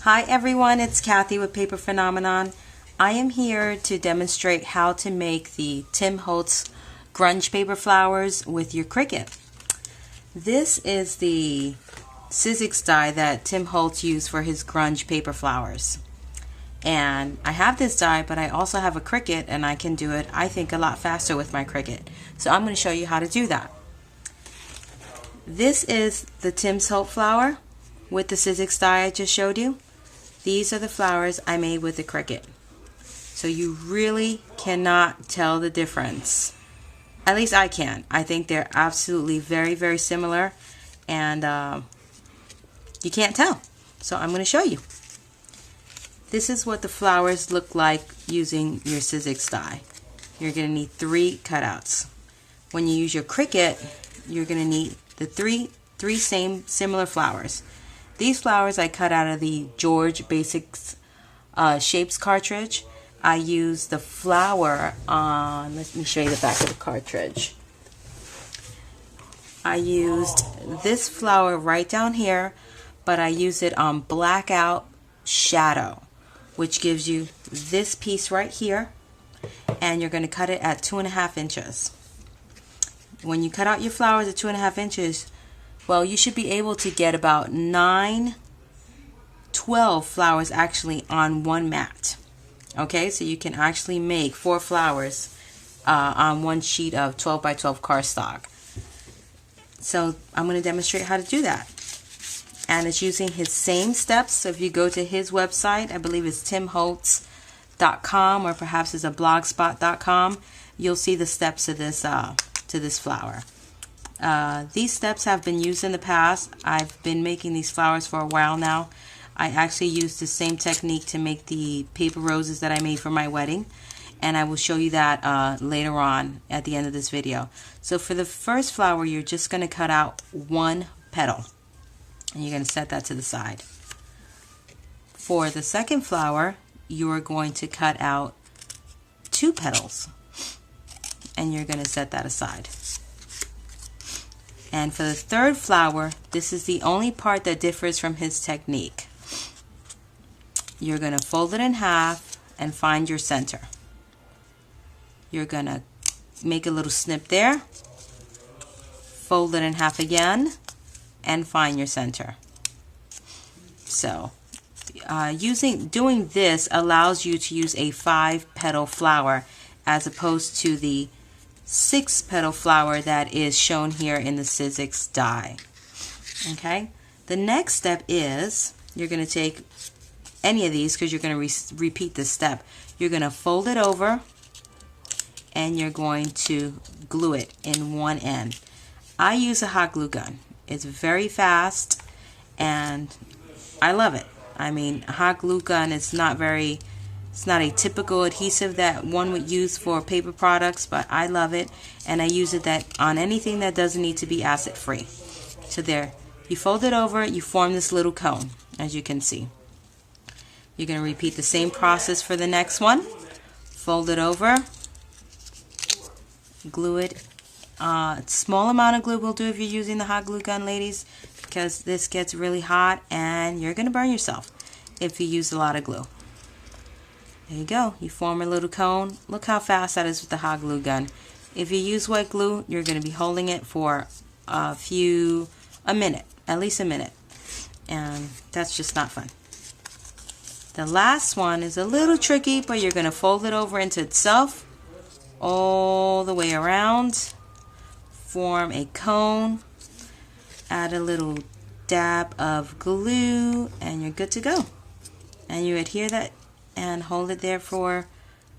Hi everyone, it's Kathy with Paper Phenomenon. I am here to demonstrate how to make the Tim Holtz grunge paper flowers with your Cricut. This is the Sizzix die that Tim Holtz used for his grunge paper flowers. And I have this die, but I also have a Cricut, and I can do it, I think, a lot faster with my Cricut. So I'm going to show you how to do that. This is the Tim Holtz flower with the Sizzix die I just showed you. These are the flowers I made with the Cricut. So you really cannot tell the difference. At least I can. I think they're absolutely very, very similar, and you can't tell. So I'm going to show you. This is what the flowers look like using your Sizzix die. You're going to need 3 cutouts. When you use your Cricut, you're going to need the three same similar flowers. These flowers I cut out of the George Basics Shapes cartridge. I used the flower on, let me show you the back of the cartridge. I used this flower right down here, but I used it on Blackout Shadow, which gives you this piece right here, and you're going to cut it at 2.5 inches. When you cut out your flowers at 2.5 inches, well, you should be able to get about 12 flowers actually on one mat. Okay, so you can actually make 4 flowers on one sheet of 12 by 12 cardstock. So I'm going to demonstrate how to do that. And it's using his same steps. So if you go to his website, I believe it's timholtz.com, or perhaps it's a blogspot.com, you'll see the steps of this to this flower. These steps have been used in the past. I've been making these flowers for a while now. I actually used the same technique to make the paper roses that I made for my wedding, and I will show you that later on at the end of this video. So for the first flower, you're just going to cut out 1 petal, and you're going to set that to the side. For the second flower, you are going to cut out 2 petals, and you're going to set that aside. And for the third flower, this is the only part that differs from his technique. You're going to fold it in half and find your center. You're going to make a little snip there, fold it in half again, and find your center. So doing this allows you to use a 5-petal flower as opposed to the 6-petal flower that is shown here in the Sizzix die. Okay, the next step is you're going to take any of these, because you're going to repeat this step. You're going to fold it over, and you're going to glue it in one end. I use a hot glue gun. It's very fast, and I love it. I mean, a hot glue gun is not a typical adhesive that one would use for paper products, but I love it, and I use it on anything that doesn't need to be acid free. So there, you fold it over, you form this little cone, as you can see. You're going to repeat the same process for the next one. Fold it over, glue it. Small amount of glue will do if you're using the hot glue gun, ladies, because this gets really hot and you're going to burn yourself if you use a lot of glue. There you go. You form a little cone. Look how fast that is with the hot glue gun. If you use wet glue, you're going to be holding it for a minute, at least a minute, and that's just not fun. The last one is a little tricky, but you're going to fold it over into itself all the way around, form a cone, add a little dab of glue, and you're good to go. And you adhere that and hold it there for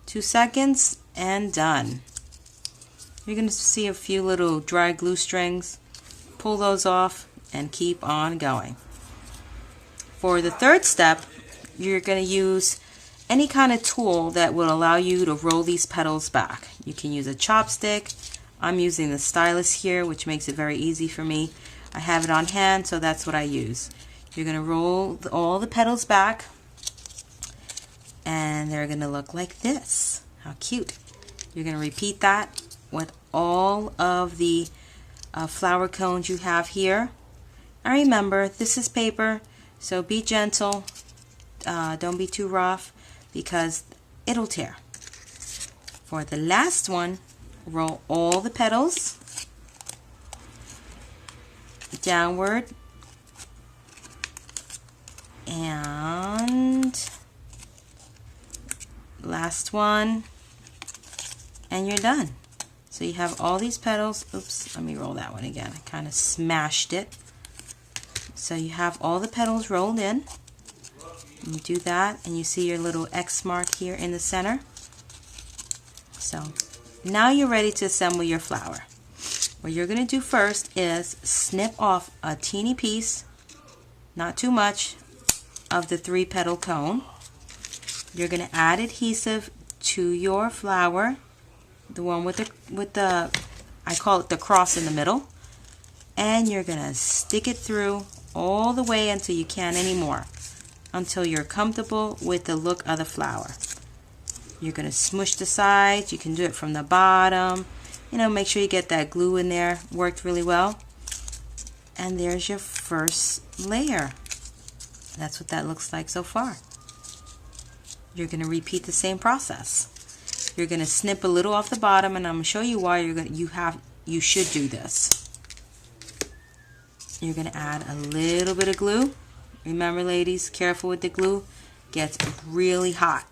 2 seconds, and done. You're going to see a few little dry glue strings. Pull those off and keep on going. For the third step, you're going to use any kind of tool that will allow you to roll these petals back. You can use a chopstick. I'm using the stylus here, which makes it very easy for me. I have it on hand, so that's what I use. You're going to roll all the petals back, and they're going to look like this. How cute. You're going to repeat that with all of the flower cones you have here. And remember, this is paper, so be gentle don't be too rough because it'll tear. For the last one, roll all the petals downward, and last one, and you're done. So you have all these petals. Oops, let me roll that one again. I kind of smashed it. So you have all the petals rolled in. You do that and you see your little X mark here in the center. So now you're ready to assemble your flower. What you're going to do first is snip off a teeny piece, not too much, of the 3-petal cone. You're going to add adhesive to your flower, the one with the I call it the cross in the middle, and you're going to stick it through all the way until you can't anymore, until you're comfortable with the look of the flower. You're going to smush the sides. You can do it from the bottom. You know, make sure you get that glue in there. Worked really well. And there's your first layer. That's what that looks like so far. You're going to repeat the same process. You're going to snip a little off the bottom, and I'm going to show you why you should do this. You're going to add a little bit of glue. Remember, ladies, careful with the glue. It gets really hot.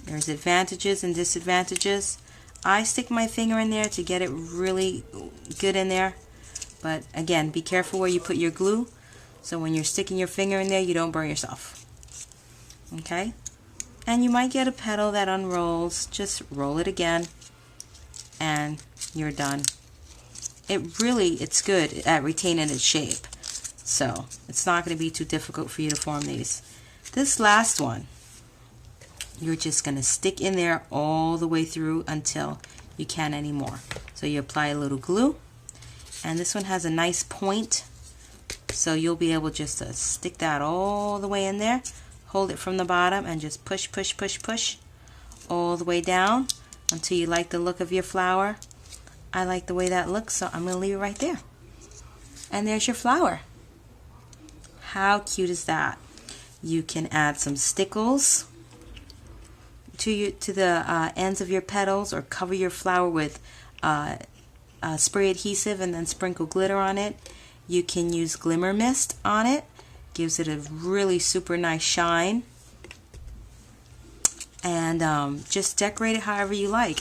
There's advantages and disadvantages. I stick my finger in there to get it really good in there. But again, be careful where you put your glue, so when you're sticking your finger in there, you don't burn yourself. Okay? And you might get a petal that unrolls. Just roll it again, and you're done. It's good at retaining its shape. So it's not going to be too difficult for you to form these. This last one, you're just going to stick in there all the way through until you can't anymore. So you apply a little glue, and this one has a nice point, so you'll be able just to stick that all the way in there. Hold it from the bottom and just push, push, push, push all the way down until you like the look of your flower. I like the way that looks, so I'm going to leave it right there. And there's your flower. How cute is that? You can add some stickles to the ends of your petals, or cover your flower with spray adhesive and then sprinkle glitter on it. You can use glimmer mist on it. Gives it a really super nice shine. And just decorate it however you like.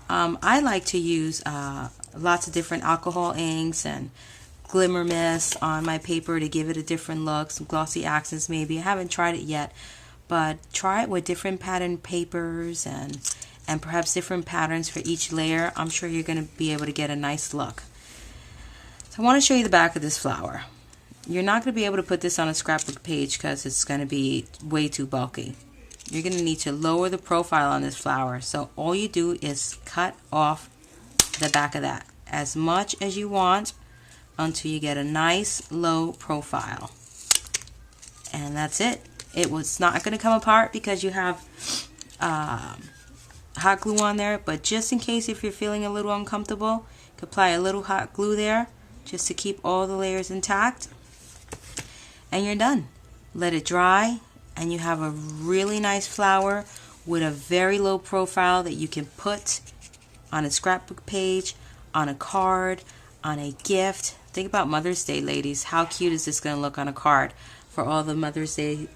I like to use lots of different alcohol inks and glimmer mist on my paper to give it a different look, some glossy accents maybe. I haven't tried it yet, but try it with different pattern papers and perhaps different patterns for each layer. I'm sure you're going to be able to get a nice look. So I want to show you the back of this flower. You're not going to be able to put this on a scrapbook page because it's going to be way too bulky. You're going to need to lower the profile on this flower. So all you do is cut off the back of that as much as you want until you get a nice low profile. And that's it. It was not going to come apart because you have hot glue on there, but just in case if you're feeling a little uncomfortable, you can apply a little hot glue there just to keep all the layers intact. And you're done. Let it dry, and you have a really nice flower with a very low profile that you can put on a scrapbook page, on a card, on a gift. Think about Mother's Day, ladies. How cute is this going to look on a card for all the Mother's Day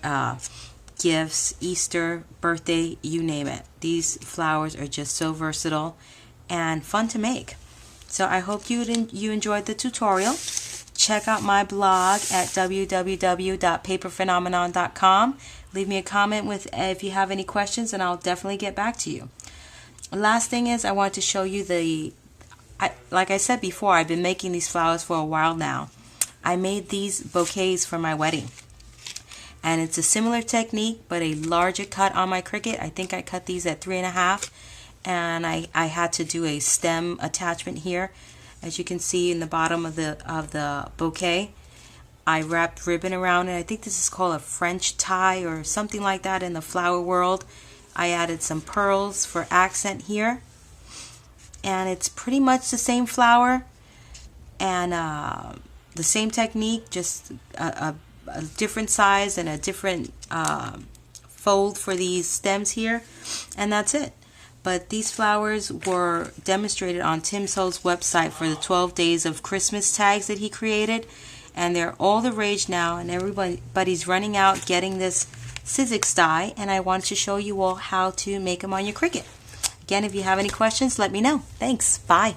gifts, Easter, birthday, you name it. These flowers are just so versatile and fun to make. So I hope you enjoyed the tutorial. Check out my blog at www.paperphenomenon.com. Leave me a comment if you have any questions, and I'll definitely get back to you. Last thing is, I want to show you like I said before, I've been making these flowers for a while now. I made these bouquets for my wedding. And it's a similar technique, but a larger cut on my Cricut. I think I cut these at 3.5. And I had to do a stem attachment here. As you can see in the bottom of the bouquet, I wrapped ribbon around it. I think this is called a French tie or something like that in the flower world. I added some pearls for accent here. And it's pretty much the same flower and the same technique, just a a different size and a different fold for these stems here, and that's it. But these flowers were demonstrated on Tim Soul's website for the 12 days of Christmas tags that he created, and they're all the rage now, and everybody's running out getting this Sizzix die, and I want to show you all how to make them on your Cricut. Again, if you have any questions, let me know. Thanks. Bye.